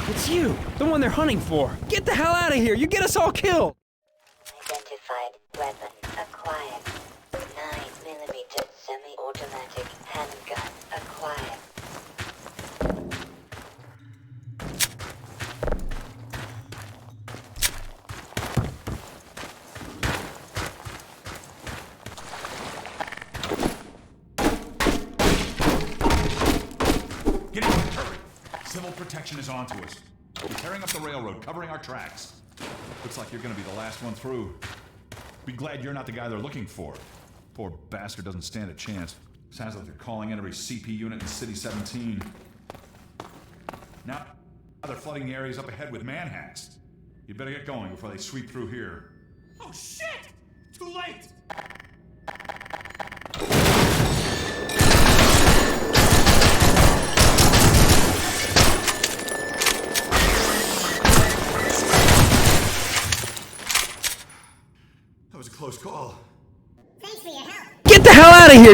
It's you, the one they're hunting for. Get the hell out of here. You get us all killed. Identified weapon acquired. 9mm semi-automatic handgun acquired. Get in, hurry. Civil protection is onto us. We're tearing up the railroad, covering our tracks. Looks like you're gonna be the last one through. Be glad you're not the guy they're looking for. Poor bastard doesn't stand a chance. Sounds like they're calling in every CP unit in City 17. Now they're flooding the areas up ahead with manhacks. You better get going before they sweep through here. Oh shit! Too late! That was a close call. Get the hell out of here.